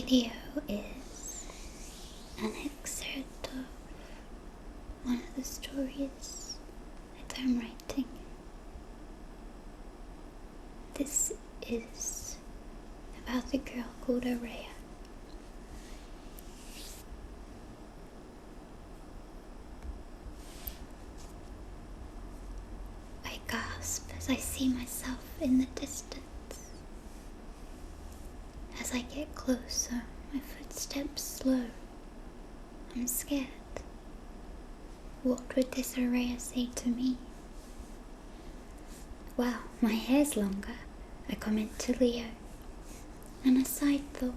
video is an excerpt of one of the stories that I'm writing. This is about a girl called Araia. I gasp as I see myself in the distance. As I get closer, my footsteps slow. I'm scared. What would this Araia say to me? Wow, my hair's longer, I comment to Leo. And a side thought,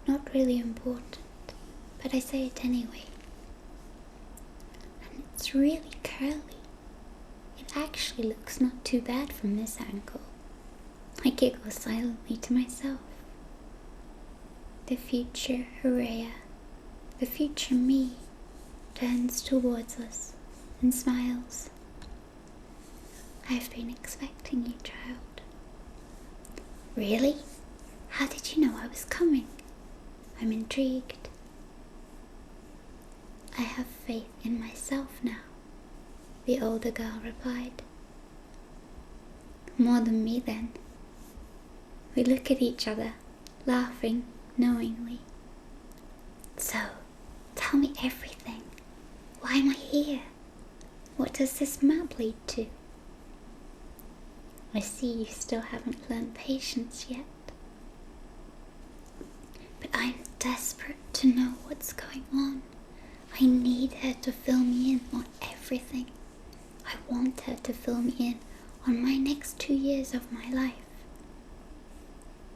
not really important, but I say it anyway. And it's really curly. It actually looks not too bad from this angle. I giggle silently to myself. The future Araia, the future me, turns towards us and smiles. I've been expecting you, child. Really? How did you know I was coming? I'm intrigued. I have faith in myself now, the older girl replied. More than me then. We look at each other, laughing knowingly. So, tell me everything. Why am I here? What does this map lead to? I see you still haven't learned patience yet. But I'm desperate to know what's going on. I need her to fill me in on everything. I want her to fill me in on my next 2 years of my life.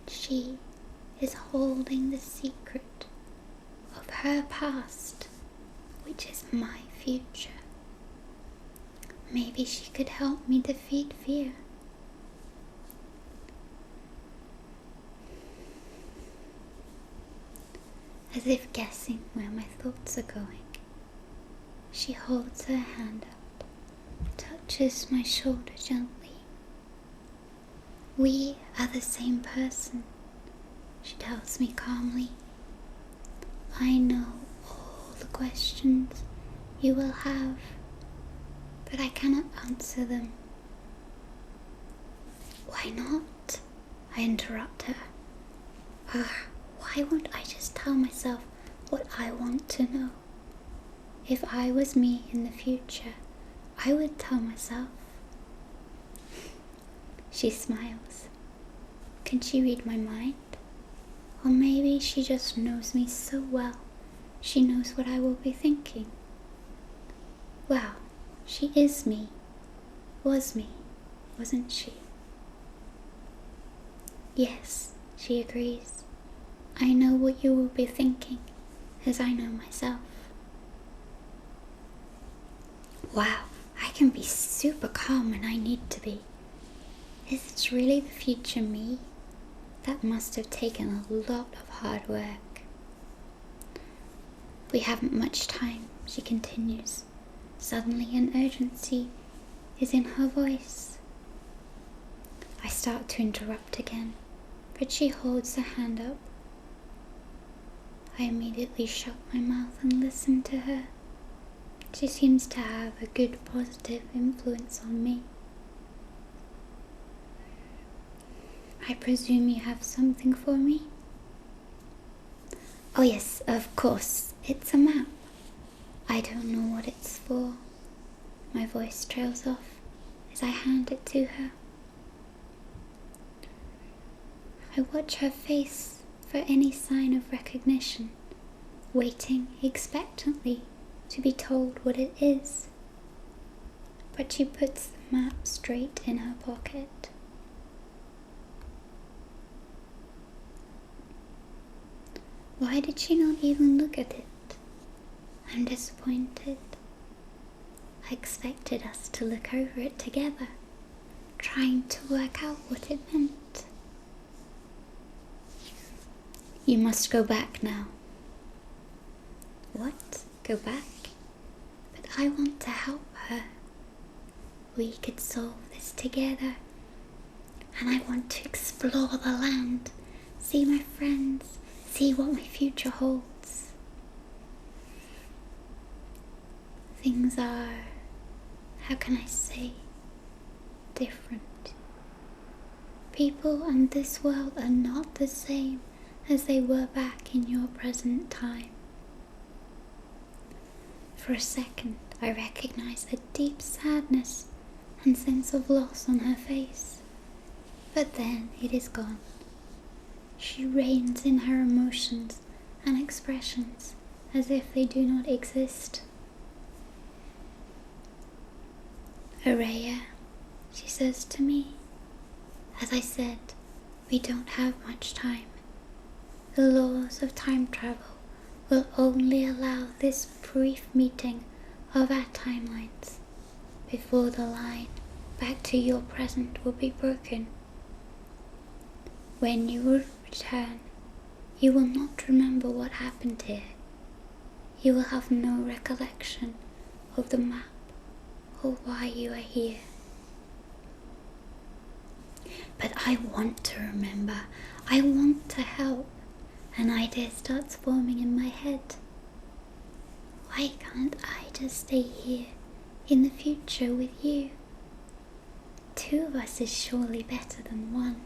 She is holding the secret of her past, which is my future. Maybe she could help me defeat fear. As if guessing where my thoughts are going, she holds her hand out, touches my shoulder gently. We are the same person, she tells me calmly. I know all the questions you will have, but I cannot answer them. Why not? I interrupt her. Why won't I just tell myself what I want to know? If I was me in the future, I would tell myself. She smiles. Can she read my mind? Or maybe she just knows me so well, she knows what I will be thinking. Wow, she is me. Was me, wasn't she? Yes, she agrees. I know what you will be thinking, as I know myself. Wow, I can be super calm when I need to be. Is it really the future me? That must have taken a lot of hard work. We haven't much time, she continues. Suddenly an urgency is in her voice. I start to interrupt again, but she holds her hand up. I immediately shut my mouth and listen to her. She seems to have a good positive influence on me. I presume you have something for me? Oh yes, of course, it's a map. I don't know what it's for. My voice trails off as I hand it to her. I watch her face for any sign of recognition, waiting expectantly to be told what it is. But she puts the map straight in her pocket. Why did she not even look at it? I'm disappointed. I expected us to look over it together, trying to work out what it meant. You must go back now. What? Go back? But I want to help her. We could solve this together. And I want to explore the land, see my friends, see what my future holds. Things are, how can I say, different. People and this world are not the same as they were back in your present time. For a second, I recognized a deep sadness and sense of loss on her face, but then it is gone. She reigns in her emotions and expressions as if they do not exist. Araia, she says to me, as I said, we don't have much time. The laws of time travel will only allow this brief meeting of our timelines before the line back to your present will be broken. When you will return, you will not remember what happened here. You will have no recollection of the map or why you are here. But I want to remember, I want to help. An idea starts forming in my head. Why can't I just stay here in the future with you? Two of us is surely better than one.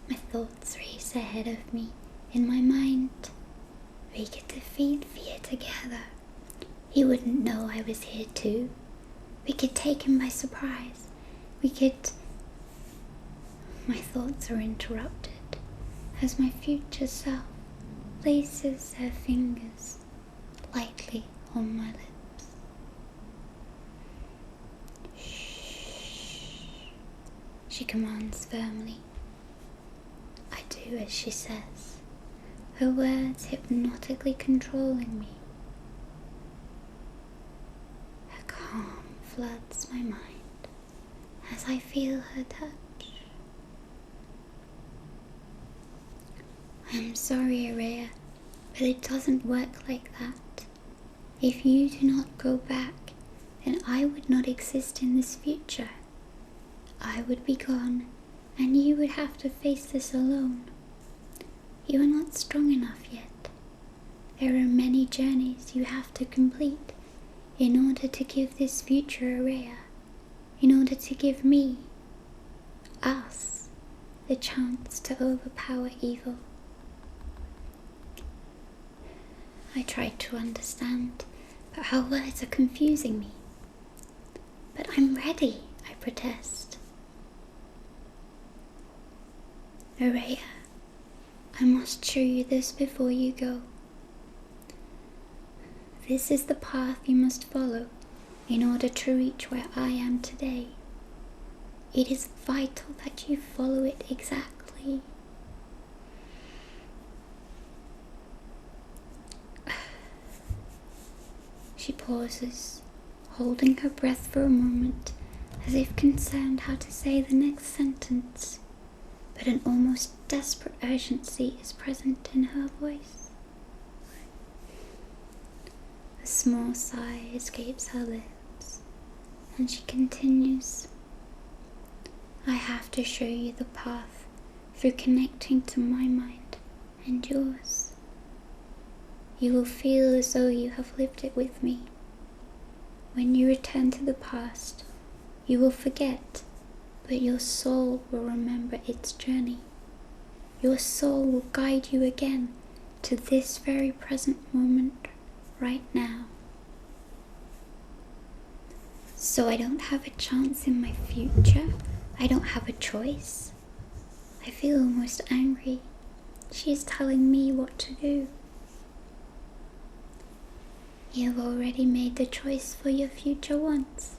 My thoughts race ahead of me in my mind. We could defeat fear together. He wouldn't know I was here too. We could take him by surprise. My thoughts are interrupted as my future self places her fingers lightly on my lips. Shh, she commands firmly. I do as she says, her words hypnotically controlling me. Her calm floods my mind as I feel her touch. I'm sorry, Araia, but it doesn't work like that. If you do not go back, then I would not exist in this future. I would be gone, and you would have to face this alone. You are not strong enough yet. There are many journeys you have to complete in order to give this future Araia, in order to give me, us, the chance to overpower evil. I try to understand, but her words are confusing me. But I'm ready, I protest. Araia, I must show you this before you go. This is the path you must follow in order to reach where I am today. It is vital that you follow it exactly. She pauses, holding her breath for a moment, as if concerned how to say the next sentence, but an almost desperate urgency is present in her voice. A small sigh escapes her lips, and she continues, I have to show you the path through connecting to my mind and yours. You will feel as though you have lived it with me. When you return to the past, you will forget, but your soul will remember its journey. Your soul will guide you again to this very present moment, right now. So I don't have a chance in my future. I don't have a choice. I feel almost angry. She is telling me what to do. You have already made the choice for your future once,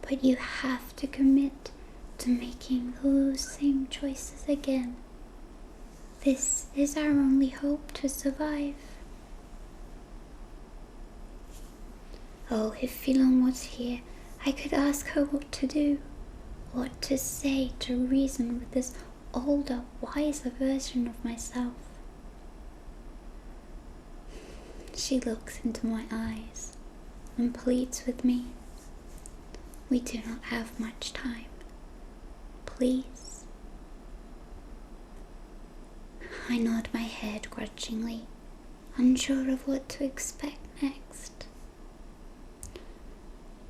but you have to commit to making those same choices again. This is our only hope to survive. Oh, if Philon was here, I could ask her what to do, what to say to reason with this older, wiser version of myself. She looks into my eyes and pleads with me. We do not have much time. Please. I nod my head grudgingly, unsure of what to expect next.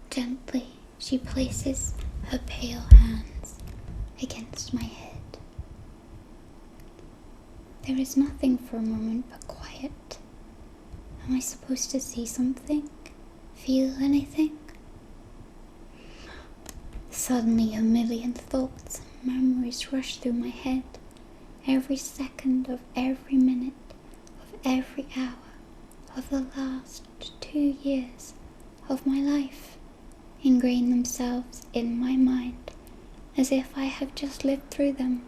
Gently, she places her pale hands against my head. There is nothing for a moment but quiet. Am I supposed to see something? Feel anything? Suddenly a million thoughts and memories rush through my head. Every second of every minute of every hour of the last 2 years of my life ingrain themselves in my mind as if I have just lived through them.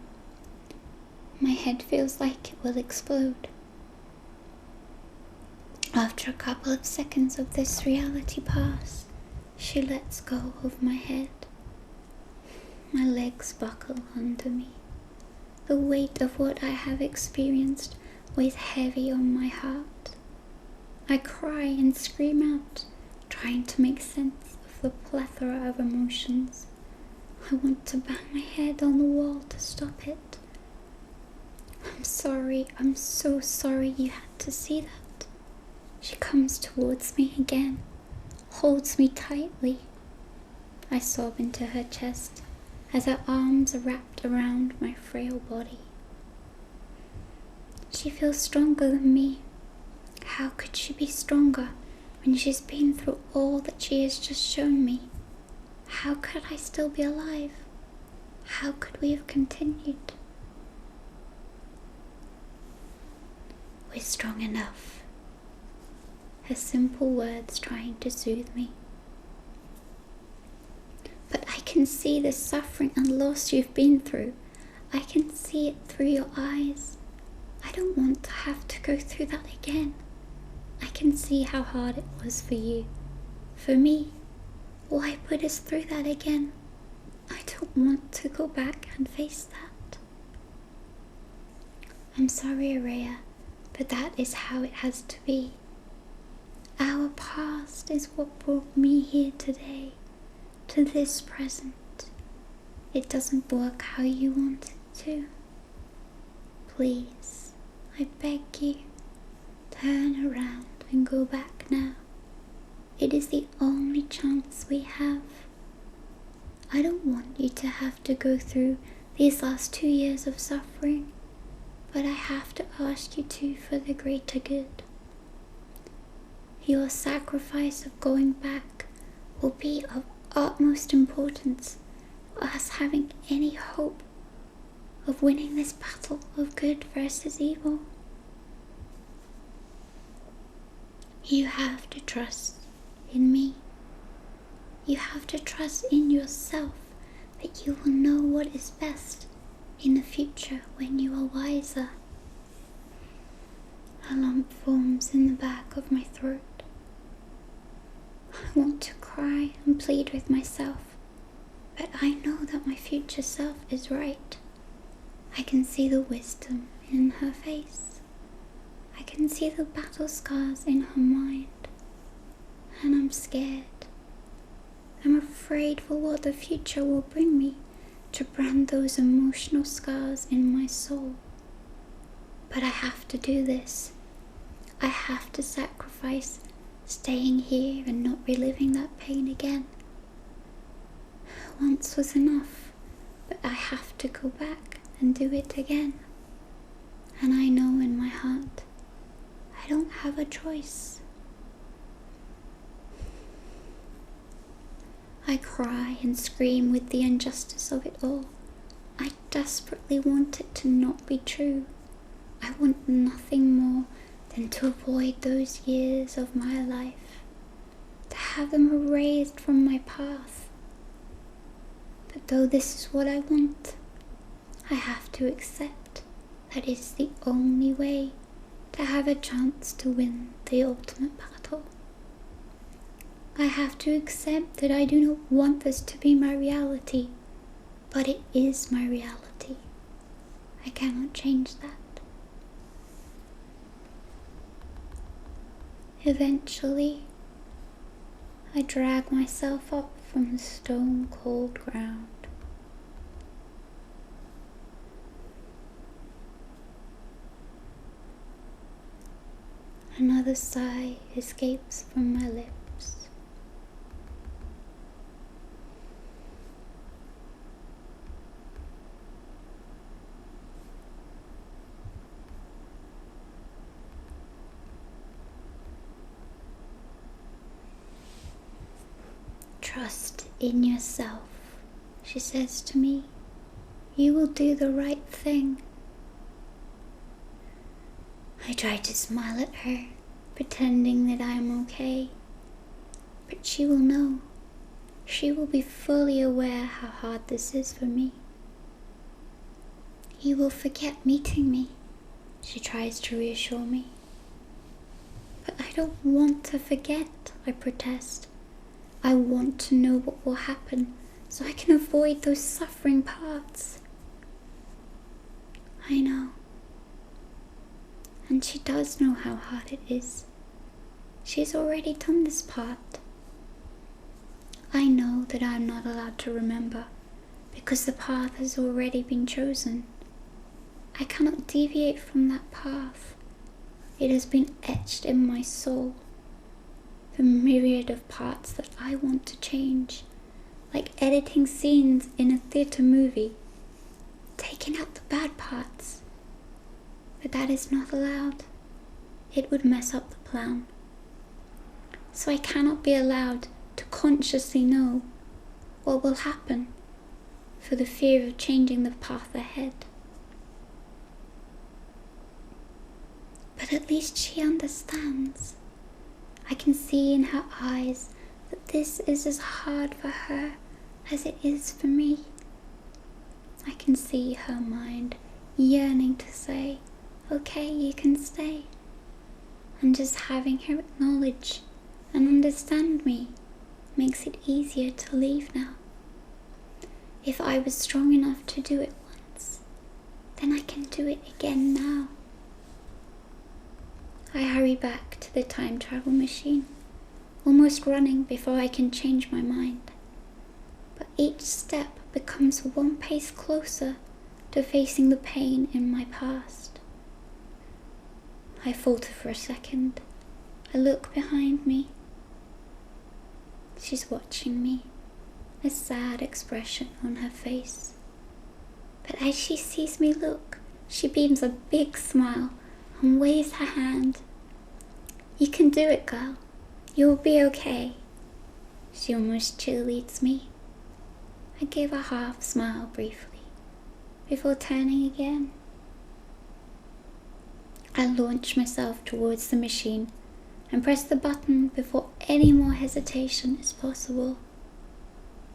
My head feels like it will explode. After a couple of seconds of this reality pass, she lets go of my head. My legs buckle under me. The weight of what I have experienced weighs heavy on my heart. I cry and scream out, trying to make sense of the plethora of emotions. I want to bang my head on the wall to stop it. I'm sorry, I'm so sorry you had to see that. She comes towards me again, holds me tightly. I sob into her chest as her arms are wrapped around my frail body. She feels stronger than me. How could she be stronger when she's been through all that she has just shown me? How could I still be alive? How could we have continued? We're strong enough. Her simple words trying to soothe me. But I can see the suffering and loss you've been through. I can see it through your eyes. I don't want to have to go through that again. I can see how hard it was for you. For me, why put us through that again? I don't want to go back and face that. I'm sorry, Araia, but that is how it has to be. Our past is what brought me here today, to this present. It doesn't work how you want it to. Please, I beg you, turn around and go back now. It is the only chance we have. I don't want you to have to go through these last 2 years of suffering, but I have to ask you to for the greater good. Your sacrifice of going back will be of utmost importance for us having any hope of winning this battle of good versus evil. You have to trust in me. You have to trust in yourself that you will know what is best in the future when you are wiser. A lump forms in the back of my throat. I want to cry and plead with myself, but I know that my future self is right. I can see the wisdom in her face. I can see the battle scars in her mind. And I'm scared. I'm afraid for what the future will bring me, to brand those emotional scars in my soul. But I have to do this. I have to sacrifice staying here and not reliving that pain again. Once was enough, but I have to go back and do it again. And I know in my heart, I don't have a choice. I cry and scream with the injustice of it all. I desperately want it to not be true. I want nothing more than to avoid those years of my life, to have them erased from my path. But though this is what I want, I have to accept that it's the only way to have a chance to win the ultimate battle. I have to accept that I do not want this to be my reality, but it is my reality. I cannot change that. Eventually, I drag myself up from the stone-cold ground. Another sigh escapes from my lips. Trust in yourself, she says to me. You will do the right thing. I try to smile at her, pretending that I am okay. But she will know. She will be fully aware how hard this is for me. You will forget meeting me, she tries to reassure me. But I don't want to forget, I protest. I want to know what will happen so I can avoid those suffering parts. I know. And she does know how hard it is. She's already done this part. I know that I'm not allowed to remember because the path has already been chosen. I cannot deviate from that path. It has been etched in my soul. The myriad of parts that I want to change, like editing scenes in a theatre movie, taking out the bad parts. But that is not allowed. It would mess up the plan. So I cannot be allowed to consciously know what will happen for the fear of changing the path ahead. But at least she understands. I can see in her eyes that this is as hard for her as it is for me. I can see her mind yearning to say, okay, you can stay. And just having her acknowledge and understand me makes it easier to leave now. If I was strong enough to do it once, then I can do it again now. I hurry back to the time travel machine, almost running before I can change my mind. But each step becomes one pace closer to facing the pain in my past. I falter for a second. I look behind me. She's watching me, a sad expression on her face. But as she sees me look, she beams a big smile and waves her hand. You can do it, girl. You'll be okay. She almost cheerleads me. I give a half smile briefly, before turning again. I launch myself towards the machine and press the button before any more hesitation is possible,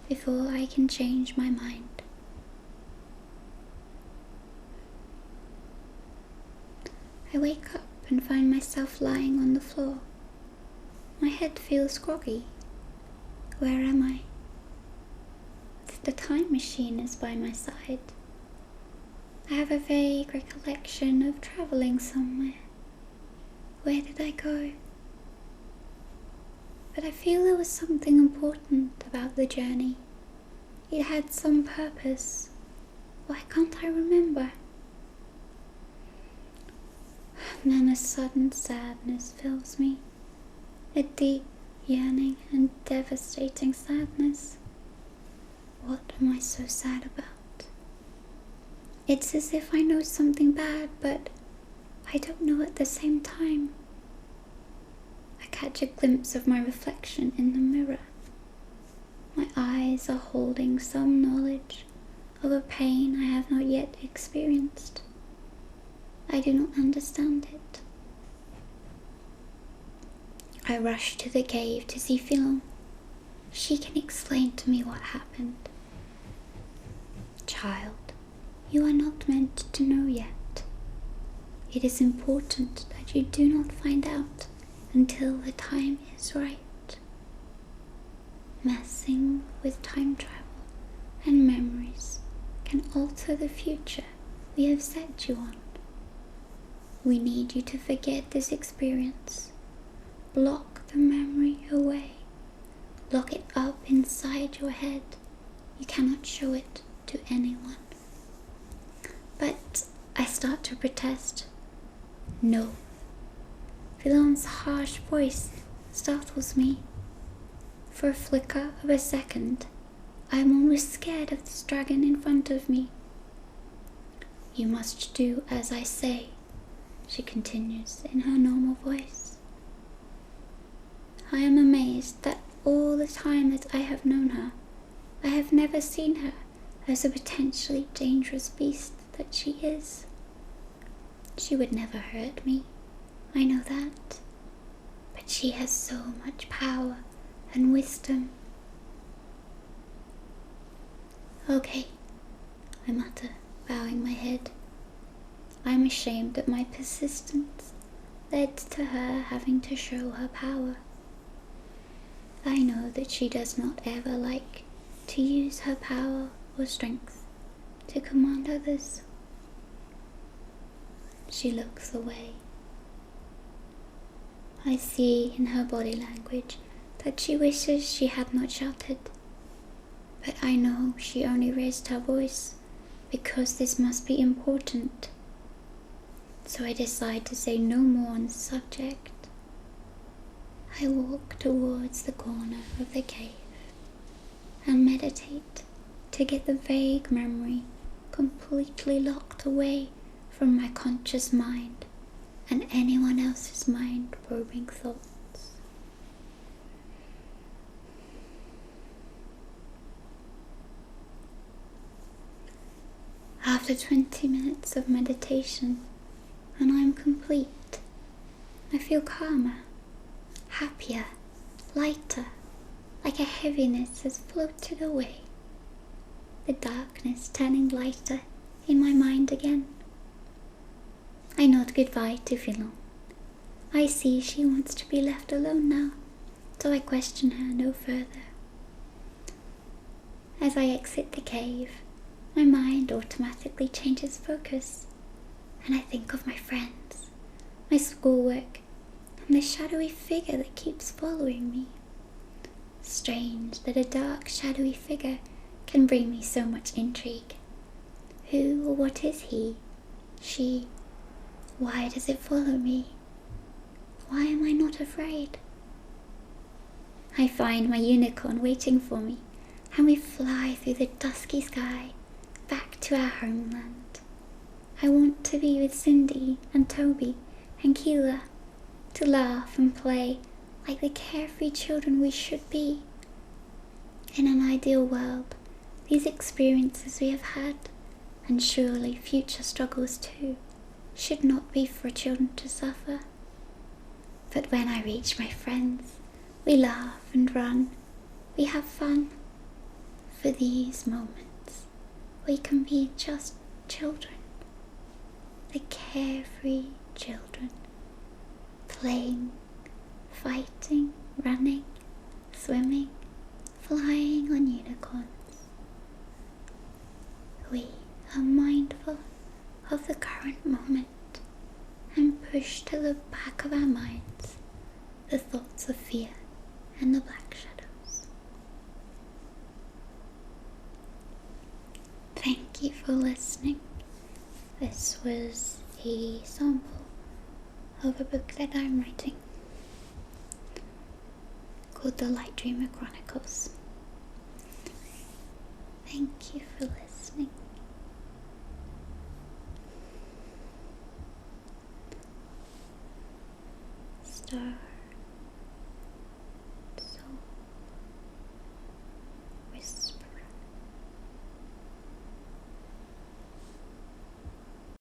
before I can change my mind. I wake up and find myself lying on the floor. My head feels groggy. Where am I? The time machine is by my side. I have a vague recollection of travelling somewhere. Where did I go? But I feel there was something important about the journey. It had some purpose. Why can't I remember? And then a sudden sadness fills me. A deep yearning and devastating sadness. What am I so sad about? It's as if I know something bad, but I don't know at the same time. I catch a glimpse of my reflection in the mirror. My eyes are holding some knowledge of a pain I have not yet experienced. I do not understand it. I rush to the cave to see Philom. She can explain to me what happened. Child, you are not meant to know yet. It is important that you do not find out until the time is right. Messing with time travel and memories can alter the future we have set you on. We need you to forget this experience. Block the memory away. Lock it up inside your head. You cannot show it to anyone. But I start to protest. No. Philon's harsh voice startles me. For a flicker of a second, I am almost scared of this dragon in front of me. You must do as I say, she continues in her normal voice. I am amazed that all the time that I have known her, I have never seen her as a potentially dangerous beast that she is. She would never hurt me, I know that, but she has so much power and wisdom. Okay, I mutter, bowing my head. I am ashamed that my persistence led to her having to show her power. I know that she does not ever like to use her power or strength to command others. She looks away. I see in her body language that she wishes she had not shouted, but I know she only raised her voice because this must be important. So I decide to say no more on the subject. I walk towards the corner of the cave and meditate to get the vague memory completely locked away from my conscious mind and anyone else's mind-probing thoughts. After 20 minutes of meditation, and I am complete, I feel calmer, happier, lighter, like a heaviness has floated away, the darkness turning lighter in my mind again. I nod goodbye to Philon. I see she wants to be left alone now, so I question her no further. As I exit the cave, my mind automatically changes focus, and I think of my friends, my schoolwork, and the shadowy figure that keeps following me. Strange that a dark, shadowy figure can bring me so much intrigue. Who or what is he? She? Why does it follow me? Why am I not afraid? I find my unicorn waiting for me, and we fly through the dusky sky back to our homeland. I want to be with Cindy and Toby and Keela, to laugh and play like the carefree children we should be. In an ideal world, these experiences we have had, and surely future struggles too, should not be for children to suffer. But when I reach my friends, we laugh and run, we have fun. For these moments, we can be just children, the carefree children, playing, fighting, running, swimming, flying on unicorns. We are mindful of the current moment and push to the back of our minds the thoughts of fear and the black shadows. Thank you for listening. This was a sample of a book that I'm writing called The Light Dreamer Chronicles. Thank you for listening. Star